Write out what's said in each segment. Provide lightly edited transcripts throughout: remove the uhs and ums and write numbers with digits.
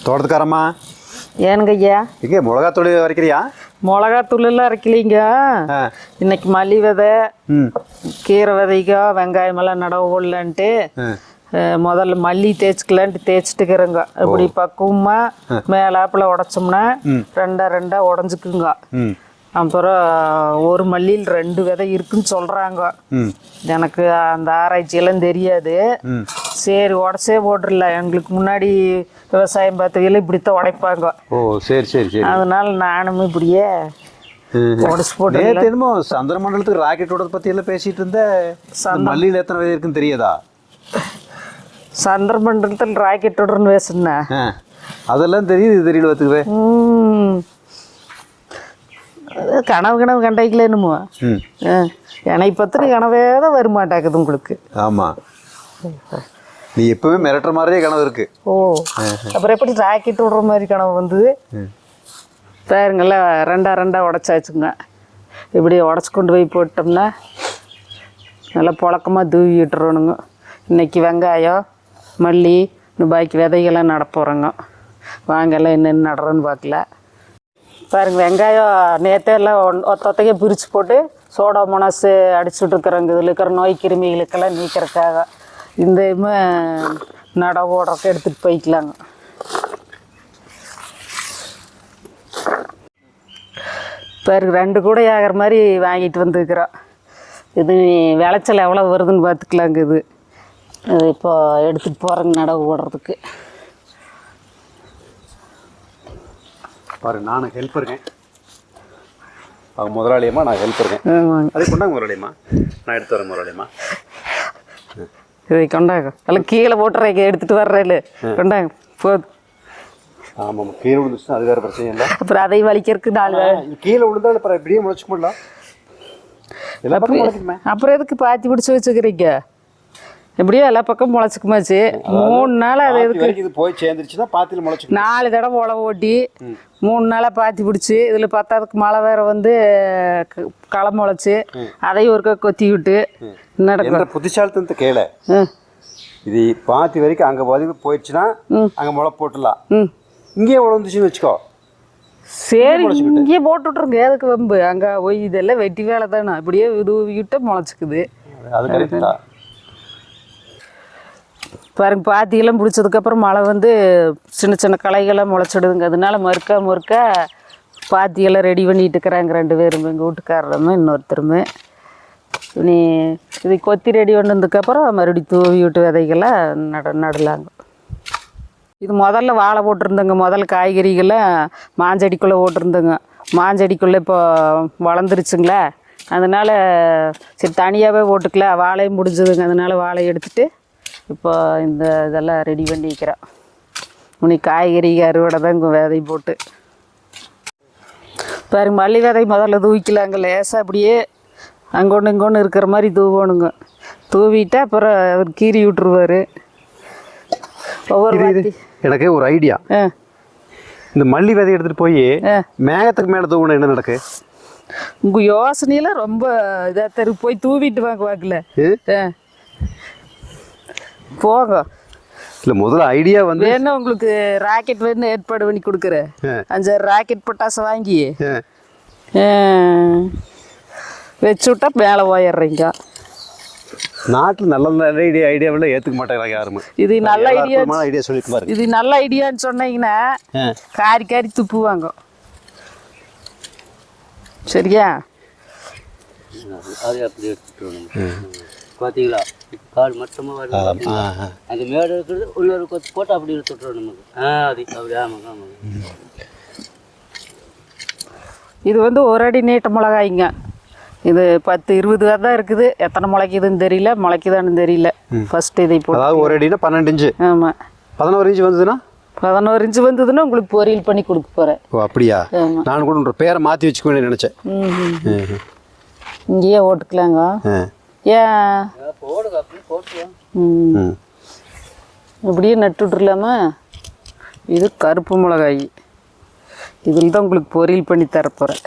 தோட்டத்துக்காரம்மா ஏனுங்க ஐயா? இங்கே மிளகாத்தூள் அரைக்கிறியா? மிளகாத்தூள் எல்லாம் அரைக்கலிங்க. இன்னைக்கு மல்லி விதை, கீரை விதைக்கோ வெங்காயமெல்லாம் நடவு போடலான்ட்டு முதல்ல மல்லி தேய்ச்சிக்கலான்ட்டு தேய்ச்சிட்டுக்கிறேங்க. இப்படி பக்குவமா மேலாப்பில் உடச்சோம்னா ரெண்டா ரெண்டா உடஞ்சிக்குங்க. அப்புறம் ஒரு மல்லியில் 2 விதை இருக்குன்னு சொல்கிறாங்க. எனக்கு அந்த ஆராய்ச்சியெல்லாம் தெரியாது. சரி உடச்சே போட்டுடல. எங்களுக்கு முன்னாடி விவசாயம் பார்த்தவையில் இப்படித்தான் உடைப்பாங்க. ஓ சரி சரி சரி. அதனால நானும் இப்படியே உடச்சு போட்டு. என்னமோ சந்திர மண்டலத்துக்கு ராக்கெட் விடுறத பற்றி எல்லாம் பேசிகிட்டு இருந்தேன். மல்லியில் எத்தனை விதை இருக்குன்னு தெரியாதா? சந்திர மண்டலத்தில் ராக்கெட் விடுறன்னு பேசுனேன். அதெல்லாம் தெரியுது, இது தெரியல பார்த்துக்குவே. கனவு கண்டாய்க்கல என்னமோ. என்னை பற்றின கனவே தான் வரமாட்டாக்குது உங்களுக்கு. ஆமாம், நீ எப்பவுமே மிரட்டுற மாதிரியே கனவு இருக்கு. ஓ அப்புறம் எப்படி ராக்கெட் விடுற மாதிரி கனவு வந்தது? பாருங்கள்ல, ரெண்டா உடச்சாச்சுங்க. இப்படி உடச்சி கொண்டு போய் போட்டோம்னா நல்லா புழக்கமாக தூவி விட்டுறணுங்க. இன்றைக்கி வெங்காயம் மல்லி இன்னும் பாக்கி விதைகள்லாம் நட போகிறோங்க. வாங்கெல்லாம் என்னென்ன நடுறோன்னு பார்க்கல. பாருங்க, வெங்காயம் நேற்றே எல்லாம் ஒத்தைக்கே பிரித்து போட்டு சோடா மொனாஸு அடிச்சுட்ருக்குறோங்க. இதில் இருக்கிற நோய் கிருமிகளுக்கெல்லாம் நீக்கிறதுக்காக. இந்த நடவு ஓடுறக்க எடுத்துகிட்டு போய்க்கலாங்க. பாருங்க, 2 கூட ஆகிற மாதிரி வாங்கிட்டு வந்துருக்குறோம். இது விளைச்சல் எவ்வளோ வருதுன்னு பார்த்துக்கலாங்க. இது இப்போ எடுத்துகிட்டு போகிறேங்க நடவு ஓடுறதுக்கு. பாரு, நானும் ஹெல்ப் இருக்கேன். அவங்க முதலாளியம்மா, நான் ஹெல்ப் இருக்கேன். அதை கொண்டாங்க முதலாளியம்மா, நான் எடுத்து வரேன் முதலாளியம்மா. இதை கொண்டாங்க. எல்லாம் கீழே போட்டுறேன், எடுத்துகிட்டு வர்றேன். கொண்டாங்க போதும். ஆமாம், கீழே விழுந்துச்சுன்னா அது வேறு பிரச்சனை இல்லை. அப்புறம் அதை வலிக்கிறதுக்கு 4 கீழே விழுந்தாலும் அப்புறம் இப்படியே முளைச்சிக்க முடியலாம். அப்புறம் எதுக்கு பாத்தி பிடிச்சி வச்சுக்கிறீங்க? எப்படியோ எல்லா பக்கம் முளைச்சிக்குமாச்சு. 3 நாள் அது எதுக்கு இது போய் சேர்ந்துருச்சுன்னா பாத்தியில் முளைச்சி 4 தடவை உழவு ஓட்டி 3 நாளாக பாத்தி பிடிச்சி, இதில் 10க்கு மழை வேற வந்து களை முளைச்சி அதையும் ஒருக்கா கொத்தி விட்டு நடக்கும். புத்திசாலித்தனத்தை கேள. இது பாத்தி வரைக்கும் அங்கே பாதி போயிடுச்சுன்னா அங்கே முளை போட்டுடலாம். இங்கேயே உழந்துச்சுன்னு வச்சுக்கோ. சரி, இங்கேயே போட்டு விட்ருங்க. எதுக்கு வம்பு? அங்கே போய் இதெல்லாம் வெட்டி வேலை தானே. இப்படியே விட்டு முளைச்சிக்குது. அது கரெக்டு தான். பாருங்க, பாத்தியெல்லாம் பிடிச்சதுக்கப்புறம் மழை வந்து சின்ன சின்ன களைகள்லாம் முளைச்சிடுதுங்க. அதனால மறுக்கா பாத்தியெல்லாம் ரெடி பண்ணிட்டு இருக்கிறாங்க 2 பேரும், எங்கள் வீட்டுக்காரருமே இன்னொருத்தருமே. இனி இதை கொத்தி ரெடி பண்ணதுக்கப்புறம் மறுபடியும் தூவி விட்டு விதைகள்லாம் நடலாங்க. இது முதல்ல வாழை போட்டிருந்தேங்க. முதல்ல காய்கறிகள்லாம் மாஞ்செடிக்குள்ளே போட்டிருந்தேங்க. மாஞ்செடிக்குள்ளே இப்போ வளர்ந்துருச்சுங்களா, அதனால் சரி தனியாகவே போட்டுக்கலாம். வாழையும் முடிஞ்சதுங்க. அதனால் வாழையை எடுத்துகிட்டு இப்போ இந்த இதெல்லாம் ரெடி பண்ணி வைக்கிறேன். இன்னைக்கு காய்கறி அறுவடை தான் இங்கே விதை போட்டு. பாருங்க, மல்லி விதை முதல்ல தூவிக்கலாங்க. லேசாக அப்படியே அங்கொன்று இங்கொன்று இருக்கிற மாதிரி தூவணுங்க. தூவிட்டு அப்புறம் அவர் கீறி விட்டுருவார். ஒவ்வொரு எனக்கு ஒரு ஐடியா. இந்த மல்லி விதை எடுத்துகிட்டு போய் மேகத்துக்கு மேலே தூவணும், என்ன நடக்கு? உங்கள் யோசனையெல்லாம் ரொம்ப இதாக தரு. போய் தூவிட்டு வாங்கல போங்க. இல்லை, முதல்ல ஐடியா வந்து வேணா உங்களுக்கு ராக்கெட் வேணும் ஏற்பாடு பண்ணி கொடுக்குறேன். 5 ராக்கெட் பொட்டாசை வாங்கி வச்சு விட்டா மேலே போயிடுறீங்க. நாட்டில் நல்ல ஐடியாவில் ஏற்றுக்க மாட்டாங்க யாருமே. இது நல்ல ஐடியா சொல்லிட்டு இது நல்ல ஐடியான்னு சொன்னீங்கன்னா காரி துப்புவாங்க. சரியா? அது அப்படி எடுத்துட்டு பார்த்தீங்களா, காடு மட்டமாக வருது. அந்த மேடு இருக்கிறது உள்ளொரு கொத்து போட்டு அப்படி எடுத்துட்டுறோம் நமக்கு. அது அப்படி. ஆமாங்க. இது வந்து 1 அடி நீட்ட மிளகாய்ங்க. இது 10-20 தான் இருக்குது. எத்தனை முளைக்குதுன்னு தெரியல, முளைக்குதான்னு தெரியல. ஃபர்ஸ்ட் இதை போட்டு, அதாவது 1 அடினா 12 இன்ச்சு. ஆமாம், 11 இன்ச்சு வந்ததுன்னா 11 இன்ச்சு வந்ததுன்னா உங்களுக்கு பொரியல் பண்ணி கொடுக்க போகிறேன். ஓ அப்படியா? நான் கூட பேரை மாற்றி வச்சுக்கணும்னு நினச்சேன். இங்கேயே ஓட்டுக்கலாங்க. ஏன் இப்படியே நட்டு விட்டுருலாமா? இது கருப்பு மிளகாய். இதில் தான் உங்களுக்கு பொரியல் பண்ணி தரப்போகிறேன்.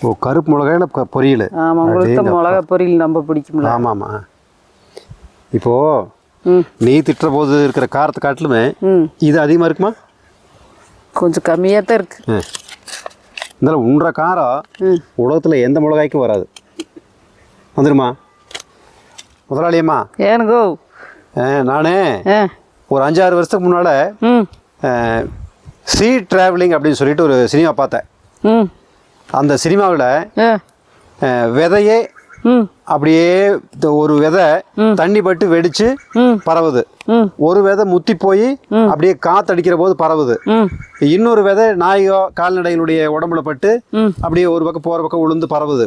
ஓ, கருப்பு மிளகாயில் பொரியல். ஆமாம், உங்களுக்கு மிளகா பொரியல் ரொம்ப பிடிக்கும்ல. ஆமாம் ஆமாம். இப்போது நீ திட்டுற போது இருக்கிற காரத்தை காட்டிலுமே இது அதிகமாக இருக்குமா? கொஞ்சம் கம்மியாக தான் இருக்குது. இருந்தாலும் உண்ற காரம் உலகத்தில் எந்த மிளகாய்க்கும் வராது. வந்துடுமா முதலாளியம்மா? ஏனுங்கோ நானே ஆ ஒரு 5-6 வருஷத்துக்கு முன்னால் சீ ட்ராவலிங் அப்படின்னு சொல்லிட்டு ஒரு சினிமா பார்த்தேன். அந்த சினிமாவில் விதையே அப்படியே ஒரு விதை தண்ணி பட்டு வெடிச்சு பரவுது. ஒரு விதை முத்தி போய் அப்படியே காத்தடிக்கிற போது பரவுது. இன்னொரு விதை நாயோ கால்நடைகளுடைய உடம்புல பட்டு அப்படியே ஒரு பக்கம் போற பக்கம் உளுந்து பரவுது.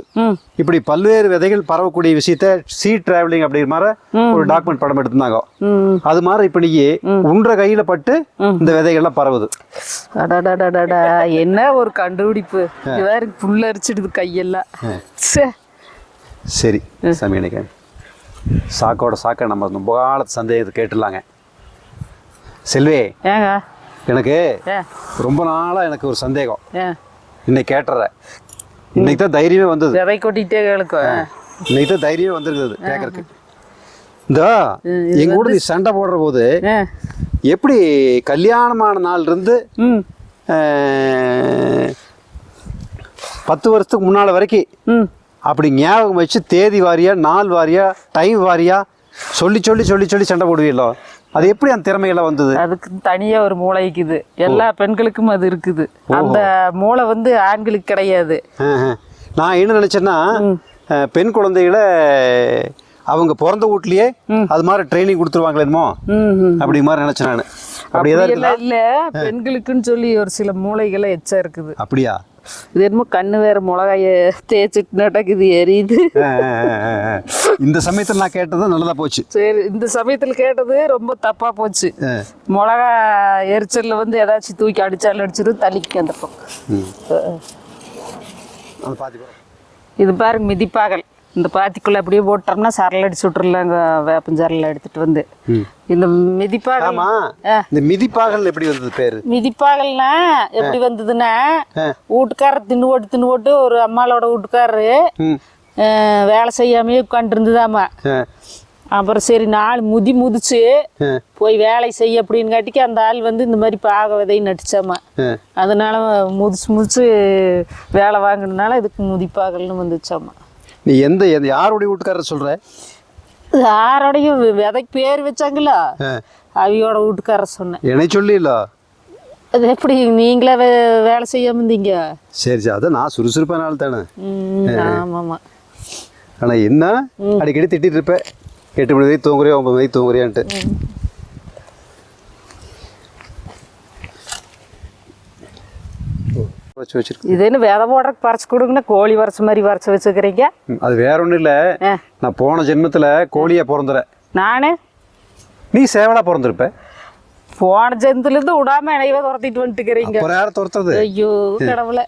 இப்படி பல்வேறு விதைகள் பரவக்கூடிய விஷயத்த சீ டிராவலிங் அப்படிங்கிற மாதிரி ஒரு டாக்குமெண்ட் படம் எடுத்திருந்தாங்க. அது மாதிரி இப்ப நீங்க உன்ற கையில பட்டு இந்த விதைகள்லாம் பரவுது. என்ன ஒரு கண்டுபிடிப்பு! புல்லரிச்சிடுது கையெல்லாம். சரி சாமி, எனக்கு சாக்கோட சாக்க நம்ம ரொம்ப காலத்து சந்தேகத்தை கேட்டுடலாங்க. செல்வி, ஏங்க எனக்கு ரொம்ப நாளாக எனக்கு ஒரு சந்தேகம். இன்னைக்கு கேட்டுற இன்னைக்கு தான் தைரியமே வந்தது. விதை கொட்டிகிட்டே கேளுக்கும். இன்னைக்கு தான் தைரியமே வந்திருக்குது கேட்கறதுக்கு. இந்த எங்க கூட நீ சண்டை போடுற போது எப்படி கல்யாணமான நாள் இருந்து 10 வருஷத்துக்கு முன்னால் வரைக்கும் அப்படி ஞாபகம் வச்சு தேதி வாரியா நாள் வாரியா டைம் வாரியா சொல்லி சொல்லி சொல்லி சொல்லி சண்டை போடுவீங்களோ? அது எப்படி அந்த திறமையெல்லாம் வந்தது? அதுக்கு தனியா ஒரு மூளை இருக்குது. எல்லா பெண்களுக்கும் அது இருக்குது. அந்த மூளை வந்து ஆண்களுக்கு கிடையாது. நான் என்ன நினைச்சேன்னா பெண் குழந்தைகளை அவங்க பிறந்த வீட்லயே அது மாதிரி ட்ரைனிங் கொடுத்துருவாங்களேமோ அப்படி மாதிரி நினைச்சேன் நான். அப்படியெல்லாம் இல்ல, பெண்களுக்குன்னு சொல்லி ஒரு சில மூளைகளை எச்சா இருக்குது. அப்படியா? இது என்னமோ கண்ணு வேற மிளகாய தேய்ச்சிட்டு நடக்குது, எரியுது. இந்த சமயத்தில் நான் கேட்டது நல்லதா போச்சு. சரி, இந்த சமயத்தில் கேட்டது ரொம்ப தப்பா போச்சு. மிளகா எரிச்சல்ல வந்து ஏதாச்சும் தூக்கி அடிச்சாலும் அடிச்சிடும், தள்ளிக்கு அந்த பக்கம். இது பாருங்க மிதிப்பாகல். இந்த பாத்திக்குள்ள அப்படியே போட்டோம்னா சரல் அடிச்சு விட்டுறலாங்க. வேப்பஞ்சரல எடுத்துட்டு வந்து இந்த மிதிப்பாகல். இந்த மிதிப்பாகல் எப்படி வந்தது பேரு? மிதிப்பாகல்னா எப்படி வந்ததுன்னா, வீட்டுக்காரர் தின்னு போட்டு ஒரு அம்மாளோட வீட்டுக்காரரு வேலை செய்யாமே உட்காந்து இருந்ததாமா. அப்புறம் சரி நாள் முதிச்சு போய் வேலை செய்ய அப்படின்னு காட்டிக்கு அந்த ஆள் வந்து இந்த மாதிரி பாக விதை நடிச்சாமா. அதனால முதிச்சு வேலை வாங்கினால இதுக்கு முதிப்பாகல்னு வந்துச்சாமா. நீ யாருடைய வீட்டுக்காரர் சொல்ற? யாரோடையும் விதைக்கு பேர் வச்சாங்களா அவையோட வீட்டுக்காரர் சொன்னேன். என்னை சொல்லல. அது எப்படி நீங்களே வேலை செய்யாம இருந்தீங்க? சரி சரி, அதான் நான் சுறுசுறுப்பான ஆள் தானே. ஆமாமா. ஆனா என்ன அடிக்கடி திட்டிட்டு இருப்பேன், 8 மணி வரைக்கும் தூங்குறியா 9 மணிக்கு தூங்குறியான்ட்டு. இது என்ன விதை போடுறதுக்கு பறிச்சு கொடுங்கன்னா கோழி வரைச்ச மாதிரி வரைச்சி வச்சுக்கிறீங்க? அது வேற ஒன்றும் இல்லை. நான் போன ஜென்மத்தில் கோழியா பிறந்துறேன். நானு? நீ சேவலா பிறந்திருப்ப. போன ஜென்மத்துலேருந்து விடாம இணையவே துரத்திட்டு வந்துட்டுக்கிறீங்க. யாரை துரத்துறது? ஐயோ கடவுளை,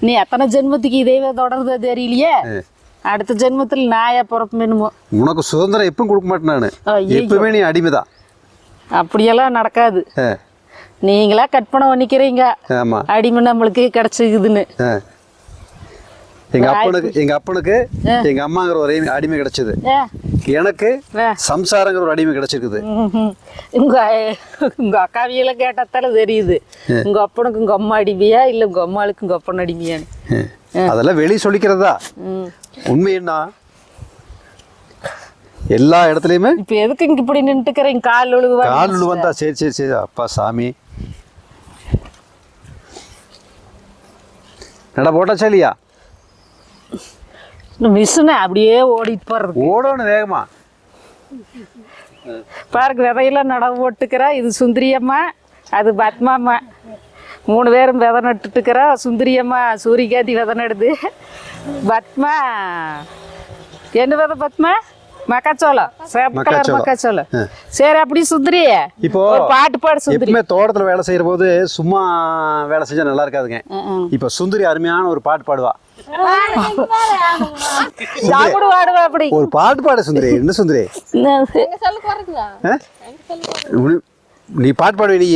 நீ எத்தனை ஜென்மத்துக்கு இதேவே தொடர்றது தெரியலையே. அடுத்த ஜென்மத்தில் நாயா பிறப்பேனுமோ. உனக்கு சுதந்திரம் எப்பவும் கொடுக்க மாட்டேன் நான். எப்பவுமே நீ அடிமைதான். அப்படியெல்லாம் நடக்காது. நீங்களா கற்பனை பண்ணிக்கிறீங்க அடிமை நம்மளுக்கு கிடைச்சிக்குதுன்னு. எங்க அப்பனுக்கு எங்க அம்மாங்கிற ஒரு அடிமை கிடைச்சது. எனக்கு சம்சாரங்கிற ஒரு அடிமை கிடைச்சிருக்குது. உங்க அக்காவியில கேட்டாத்தால தெரியுது உங்க அப்பனுக்கு உங்க அம்மா அடிமையா இல்ல உங்க அம்மாளுக்கு உங்க அப்பன் அடிமையான்னு. அதெல்லாம் வெளியே சொல்லிக்கிறதா? உண்மை என்ன எல்லா இடத்துலயுமே. இப்ப எதுக்கு இங்க இப்படி நின்றுக்கிறேன்? கால் வந்தா சரி சரி சரி. அப்பா சாமி நட போட்டாச்சா இல்லையா? மிஷினை அப்படியே ஓடிட்டு போறது. ஓடணும் வேகமா. பாருங்க விதையெல்லாம் நட போட்டுக்கிறா. இது சுந்தரியம்மா, அது பத்மாம்மா. 3 பேரும் விதை நட்டுட்டுக்கிறா. சுந்தரியம்மா சூரியகாந்தி விதை நடுது. பத்மா என்ன விதை? பத்மா மக்காச்சோளம், மக்காச்சோளம். சரி அப்படி சுந்தரி இப்போ பாட்டு பாடு சுந்தரி. எப்பவுமே தோட்டத்துல வேலை செய்யற போது சும்மா வேலை செஞ்சா நல்லா இருக்காதுங்க. இப்ப சுந்தரி அருமையான ஒரு பாட்டு பாடுவா. அப்படி ஒரு பாட்டு பாடு சுந்தரி. என்ன சுந்தரி நீ பாட்டு பாடுவே? நீ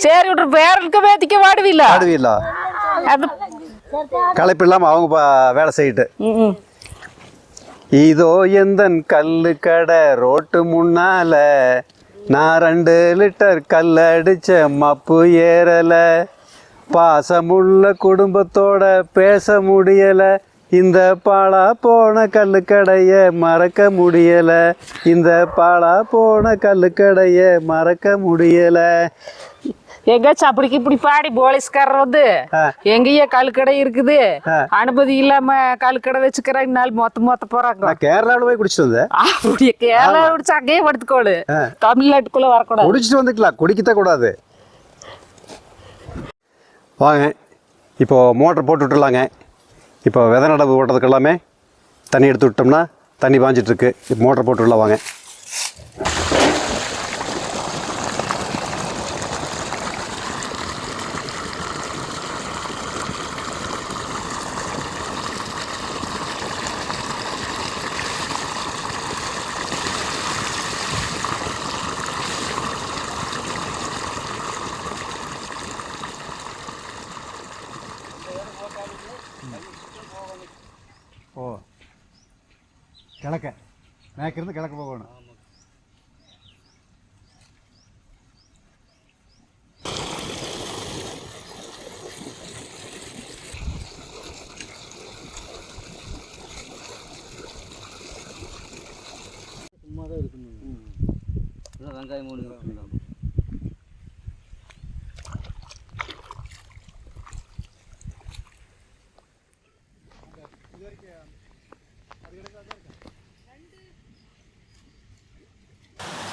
சரி விட்டு பேருக்கு பேத்திக்க பாடுவீல்ல? அது களைப்பு இல்லாம அவங்க வேலை செய்யிட்டு இதோ எந்தன் கல்லு கடை ரோட்டு முன்னால நான் 2 லிட்டர் கல் அடிச்ச மப்பு ஏறல, பாசமுள்ள குடும்பத்தோட பேச முடியல, இந்த பாலா போன கல்லுக்கடைய மறக்க முடியல, இந்த பாலா போன கல்லுக்கடைய மறக்க முடியல. எங்காச்சும் அப்படிக்கு இப்படி பாடி போலீஸ்காரர் வந்து எங்கேயே கல்லுக்கடை இருக்குது, அனுமதி இல்லாம கல்லுக்கடை வச்சுக்கிறாங்க, நாள் மொத்த போறாங்க. நான் கேரளாவில் போய் குடிச்சிட்டு வந்தேன். அப்படியே கேரளா குடிச்சு அங்கேயே படுத்துக்கோளு, தமிழ்நாட்டுக்குள்ள வரக்கூடாது. குடிச்சிட்டு வந்துக்கலாம், குடிக்கத்தான் கூடாது. வாங்க இப்போ மோட்டர் போட்டு விட்டுலாங்க. இப்போ விதை நடவு ஓட்டுறதுக்கு எல்லாமே தண்ணி எடுத்து விட்டோம்னா தண்ணி பாஞ்சிட்ருக்கு. இப்போ மோட்டர் போட்டு விடலாம் வாங்க. ஓ, கிழக்க மேற்கிருந்து கிழக்க போகணும். சும்மா தான் இருக்கணும். வெங்காயம் 3 கிலோ.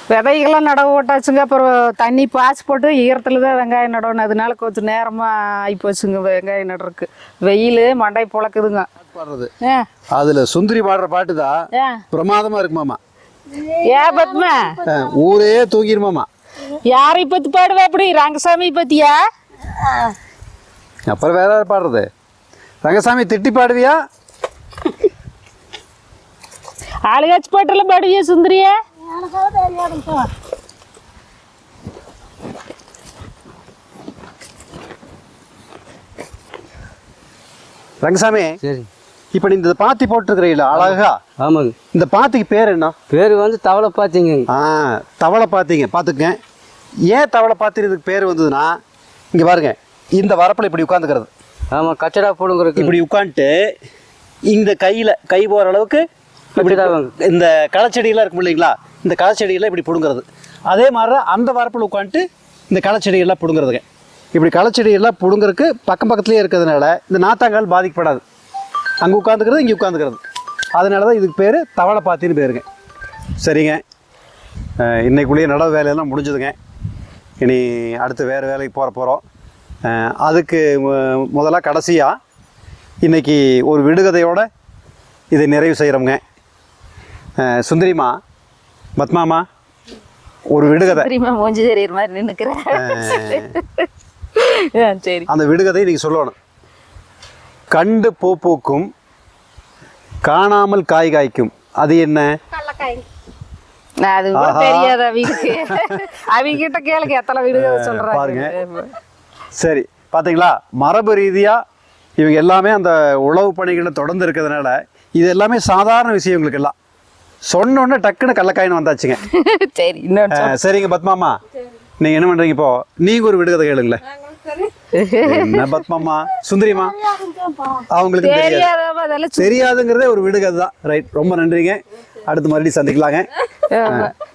விதைகள்லாம் நடவு போட்டாச்சுங்க. அப்புறம் தண்ணி பாய்ச்சி போட்டு ஈரத்தில் தான் வெங்காயம் நடணும். அதனால கொஞ்சம் நேரமாக ஆகிப்போச்சுங்க வெங்காயம் நடுறதுக்கு. வெயில் மண்டை புழக்குதுங்க. பாடுறது அதில் சுந்தரி பாடுற பாட்டு தான் பிரமாதமாக இருக்குமாமா. ஏன் பத்மா ஊரே தூக்கிடுமாமா. யாரை பற்றி பாடுவா? அப்படி ரங்கசாமி பற்றியா? அப்புறம் வேற யார் பாடுறது? ரங்கசாமி திட்டி பாடுவியா? ஆளுகாச்சு பாட்டெல்லாம் பாடுவியா சுந்தரியா? ரங்கசாமி, சரி. இப்போ நீ இந்த பாத்தி போட்டுருக்கிறீங்களா அழகா? ஆமாங்க. இந்த பாத்திக்கு பேர் என்ன? பேர் வந்து தவளை பாத்திங்க. தவளை பாத்திங்க. பார்த்துக்குங்க, ஏன் தவளை பாத்தி இதுக்கு பேர் வந்ததுன்னா, இங்கே பாருங்க, இந்த வரப்பில் இப்படி உட்காந்துக்கிறது. ஆமாம், கச்சடா போடுங்கிறது. இப்படி உட்காந்துட்டு இந்த கை போகிற அளவுக்கு இப்படி இந்த களைச்செடியெல்லாம் இருக்கும் இல்லைங்களா, இந்த களைச்செடியெல்லாம் இப்படி பிடுங்கிறது. அதே மாதிரி அந்த வரப்பில் உட்காந்துட்டு இந்த களைச்செடியெல்லாம் பிடுங்கிறதுங்க. இப்படி களைச்செடியெல்லாம் பிடுங்கிறதுக்கு பக்கத்துலேயே இருக்கிறதுனால இந்த நாத்தாங்கால் பாதிக்கப்படாது. அங்கே உட்காந்துக்கிறது, இங்கே உட்காந்துக்கிறது. அதனால தான் இதுக்கு பேர் தவளை பாத்தின்னு பேருங்க. சரிங்க, இன்னைக்குள்ளேயே நடவு வேலையெல்லாம் முடிஞ்சதுங்க. இனி அடுத்து வேறு வேலைக்கு போகிறோம். அதுக்கு முதல்ல கடைசியாக இன்றைக்கி ஒரு விடுகதையோடு இதை நிறைவு செய்கிறோங்க. சுந்தரிமா, பத்மாமா, ஒரு விடுகதை. மூஞ்சி தெரியுற மாதிரி நின்னுக்கிறேன். சரி, அந்த விடுகதை நீங்கள் சொல்லணும். கண்டு பூ பூக்கும், காணாமல் காய் காய்க்கும், அது என்ன? அது கூட தெரியாத அவங்க கிட்ட கேளுங்க எத்தனை விடுகதை சொல்றாங்க பாருங்க. சரி, பார்த்தீங்களா, மரபு ரீதியாக இவங்க எல்லாமே அந்த உழவு பணிகளில் தொடர்ந்து இருக்கிறதுனால இது எல்லாமே சாதாரண விஷயம். இவங்களுக்கு எல்லாம் சொன்னோன்னே டக்குன்னு கள்ளக்காயின்னு வந்தாச்சுங்க. சரி, சரிங்க பத்மாமா, நீங்கள் என்ன பண்ணுறீங்க? இப்போ நீங்கள் ஒரு விடுகதை கேளுங்களேன். என்ன பத்மாமா, சுந்தரிமா, அவங்களுக்கு தெரியாதுங்கிறதே ஒரு விடுகதை தான். ரைட், ரொம்ப நன்றிங்க. அடுத்து மறுபடியும் சந்திக்கலாங்க.